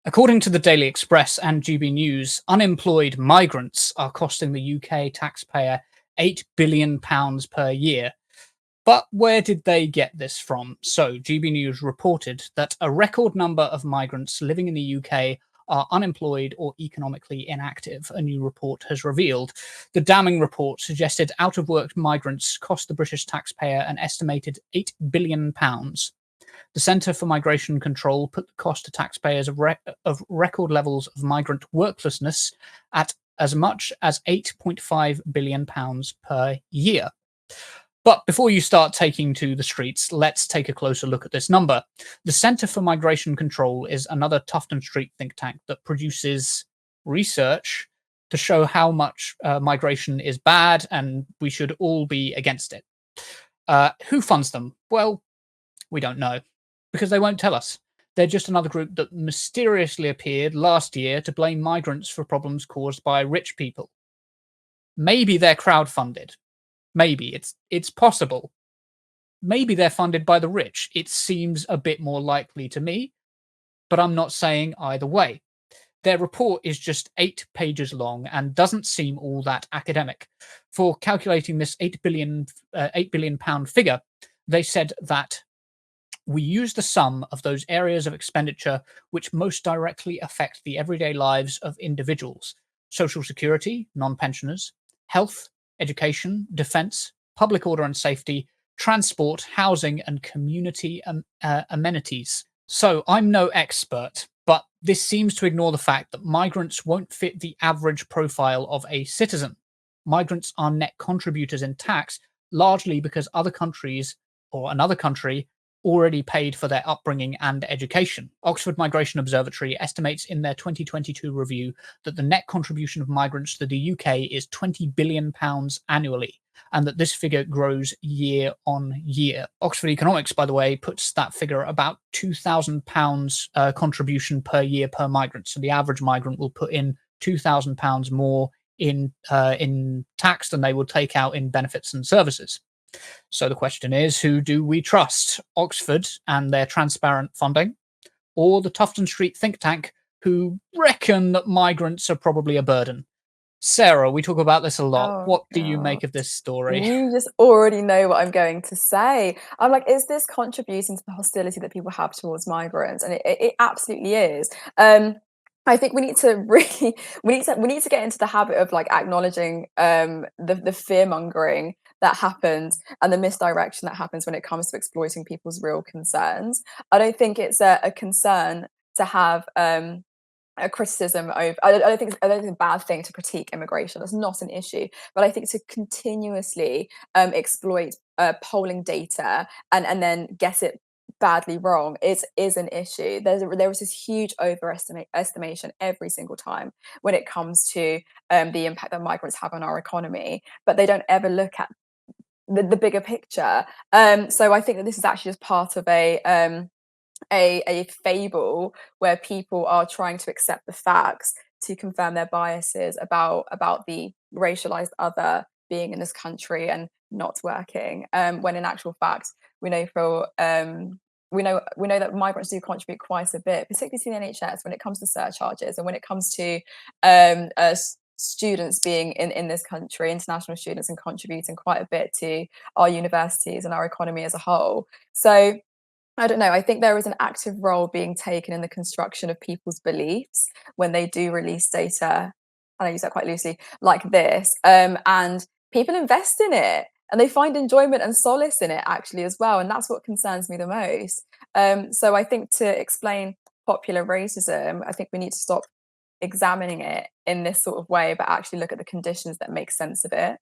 According to the Daily Express and GB News, unemployed migrants are costing the UK taxpayer £8 billion per year. But where did they get this from? So, GB News reported that a record number of migrants living in the UK are unemployed or economically inactive, a new report has revealed. The damning report suggested out of work migrants cost the British taxpayer an estimated £8 billion. The Centre for Migration Control put the cost to taxpayers of record levels of migrant worklessness at as much as £8.5 billion per year. But before you start taking to the streets, let's take a closer look at this number. The Centre for Migration Control is another Tufton Street think tank that produces research to show how much migration is bad and we should all be against it. Who funds them? Well, we don't know, because they won't tell us. They're just another group that mysteriously appeared last year to blame migrants for problems caused by rich people. Maybe they're crowdfunded. Maybe. It's possible. Maybe they're funded by the rich. It seems a bit more likely to me, but I'm not saying either way. Their report is just 8 pages long and doesn't seem all that academic. For calculating this £8 billion figure, they said that we use the sum of those areas of expenditure which most directly affect the everyday lives of individuals: social security, non-pensioners, health, education, defence, public order and safety, transport, housing, and community amenities. So I'm no expert, but this seems to ignore the fact that migrants won't fit the average profile of a citizen. Migrants are net contributors in tax, largely because other countries or another country already paid for their upbringing and education. Oxford Migration Observatory estimates in their 2022 review that the net contribution of migrants to the UK is £20 billion annually, and that this figure grows year on year. Oxford Economics, by the way, puts that figure about £2,000 contribution per year per migrant. So the average migrant will put in £2,000 more in tax than they will take out in benefits and services. So the question is, who do we trust? Oxford and their transparent funding, or the Tufton Street think tank who reckon that migrants are probably a burden? Sarah, we talk about this a lot. Oh, What do you God. make of this story? You just already know what I'm going to say. I'm like, is this contributing to the hostility that people have towards migrants? And it absolutely is. I think we need to really we need to get into the habit of like acknowledging the fear mongering that happens and the misdirection that happens when it comes to exploiting people's real concerns. I don't think it's a concern to have a criticism over. I don't think it's a bad thing to critique immigration. That's not an issue. But I think to continuously exploit polling data and then get it badly wrong is an issue. There is this huge estimation every single time when it comes to the impact that migrants have on our economy, but they don't ever look at the bigger picture. So I think that this is actually just part of a fable where people are trying to accept the facts to confirm their biases about the racialized other being in this country and not working. When in actual fact, we know that migrants do contribute quite a bit, particularly to the NHS when it comes to surcharges and when it comes to students being in this country, international students, and contributing quite a bit to our universities and our economy as a whole. So I don't know. I think there is an active role being taken in the construction of people's beliefs when they do release data, and I use that quite loosely, like this. And people invest in it and they find enjoyment and solace in it actually as well. And that's what concerns me the most. So I think to explain popular racism, I think we need to stop examining it in this sort of way, but actually look at the conditions that make sense of it.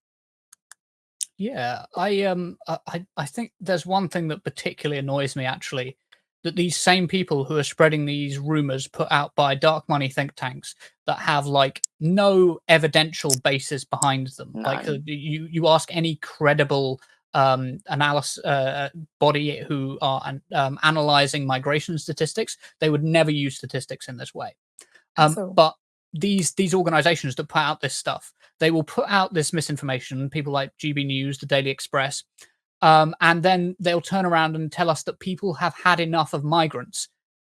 Yeah, I think there's one thing that particularly annoys me actually, that these same people who are spreading these rumors put out by dark money think tanks that have like no evidential basis behind them. Like None. you ask any credible analysis body who are analyzing migration statistics, they would never use statistics in this way. At all. But these organizations that put out this stuff, they will put out this misinformation, people like GB News, the Daily Express, and then they'll turn around and tell us that people have had enough of migrants.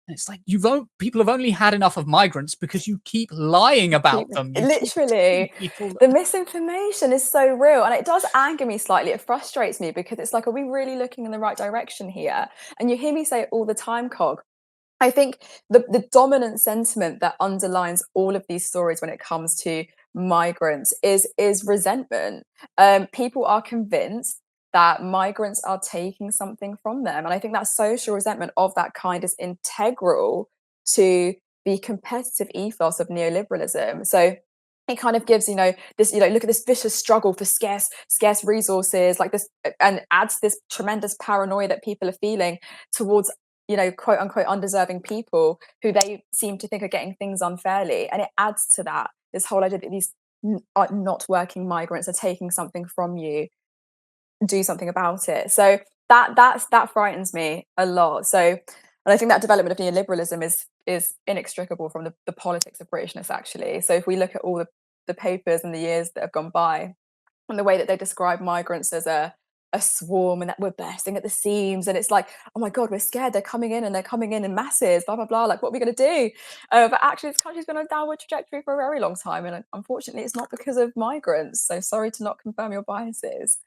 And it's like people have only had enough of migrants because you keep lying about them. You keep telling Literally, people the misinformation is so real, and it does anger me slightly. It frustrates me because it's like, are we really looking in the right direction here? And you hear me say it all the time, Cog. I think the dominant sentiment that underlines all of these stories when it comes to migrants is resentment. People are convinced that migrants are taking something from them, and I think that social resentment of that kind is integral to the competitive ethos of neoliberalism. So it kind of gives, this, look at this vicious struggle for scarce resources, like this, and adds this tremendous paranoia that people are feeling towards, quote unquote, undeserving people who they seem to think are getting things unfairly. And it adds to that, this whole idea that these not working migrants are taking something from you, do something about it. So that frightens me a lot. So, and I think that development of neoliberalism is inextricable from the politics of Britishness, actually. So if we look at all the papers and the years that have gone by, and the way that they describe migrants as a swarm and that we're bursting at the seams, and it's like, oh my god, we're scared, they're coming in and they're coming in masses, blah blah blah, like what are we going to do? But actually this country's been on a downward trajectory for a very long time, and unfortunately it's not because of migrants. So sorry to not confirm your biases.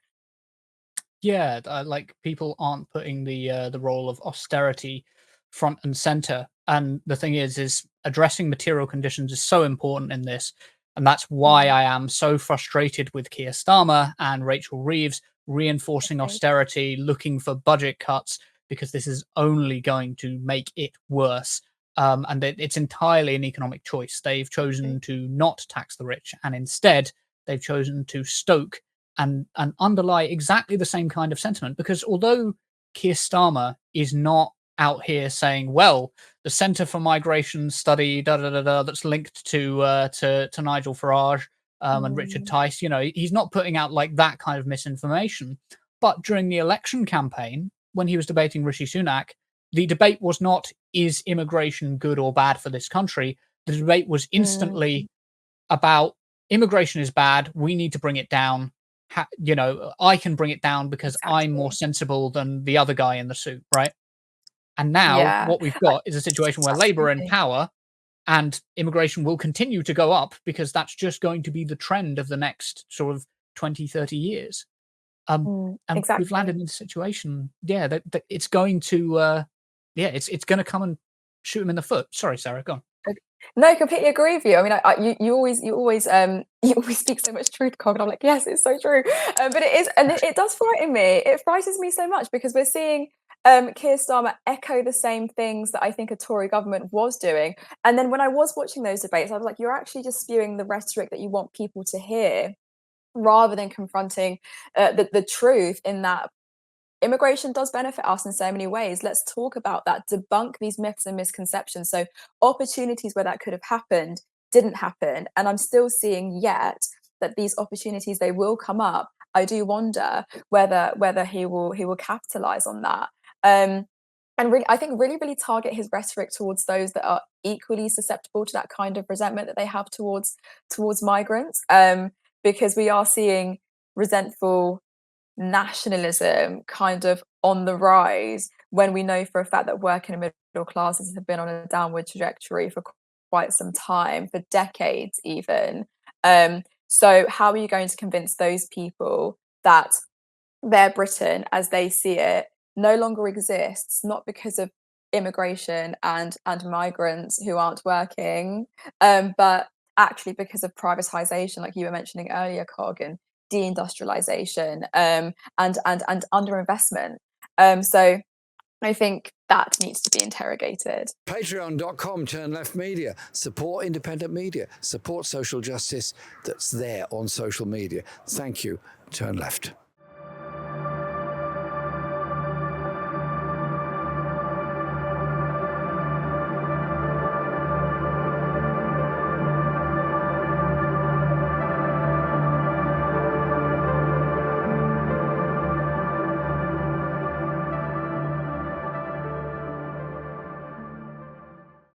Yeah, like people aren't putting the role of austerity front and center. And the thing is addressing material conditions is so important in this, and that's why Mm, I am so frustrated with Keir Starmer and Rachel Reeves reinforcing agreed. austerity, looking for budget cuts, because this is only going to make it worse. And it's entirely an economic choice. They've chosen Agreed. to not tax the rich, and instead they've chosen to stoke and underlie exactly the same kind of sentiment. Because although Keir Starmer is not out here saying, "Well, the Centre for Migration study, da da da da," that's linked to Nigel Farage and Richard Mm, Tice, he's not putting out like that kind of misinformation. But during the election campaign, when he was debating Rishi Sunak, the debate was not, "Is immigration good or bad for this country?" The debate was mm, instantly about, immigration is bad, we need to bring it down. I can bring it down because I'm more exactly. sensible than the other guy in the suit, right? And now Yeah. what we've got is a situation where Labour are in Absolutely. power, and immigration will continue to go up because that's just going to be the trend of the next sort of 20, 30 years. Um, and we've landed Exactly. in a situation, yeah, that it's going to, yeah, it's going to come and shoot him in the foot. Sorry, Sarah, go on. No, I completely agree with you. I mean, you always you always speak so much truth, Cog, and I'm like, yes, it's so true. But it is, and it does frighten me. It frightens me so much because we're seeing Keir Starmer echo the same things that I think a Tory government was doing. And then when I was watching those debates, I was like, you're actually just spewing the rhetoric that you want people to hear, rather than confronting the truth in that immigration does benefit us in so many ways. Let's talk about that, debunk these myths and misconceptions. So, opportunities where that could have happened didn't happen. And I'm still seeing yet that these opportunities, they will come up. I do wonder whether he will capitalize on that. Um, and really, I think really target his rhetoric towards those that are equally susceptible to that kind of resentment that they have towards migrants. Because we are seeing resentful nationalism kind of on the rise, when we know for a fact that working and middle classes have been on a downward trajectory for quite some time, for decades even. So how are you going to convince those people that their Britain, as they see it, no longer exists, not because of immigration and migrants who aren't working, but actually because of privatization, like you were mentioning earlier, Cog, and deindustrialization, and underinvestment. So I think that needs to be interrogated. Patreon.com, turn left media. Support independent media. Support social justice that's there on social media. Thank you, turn left.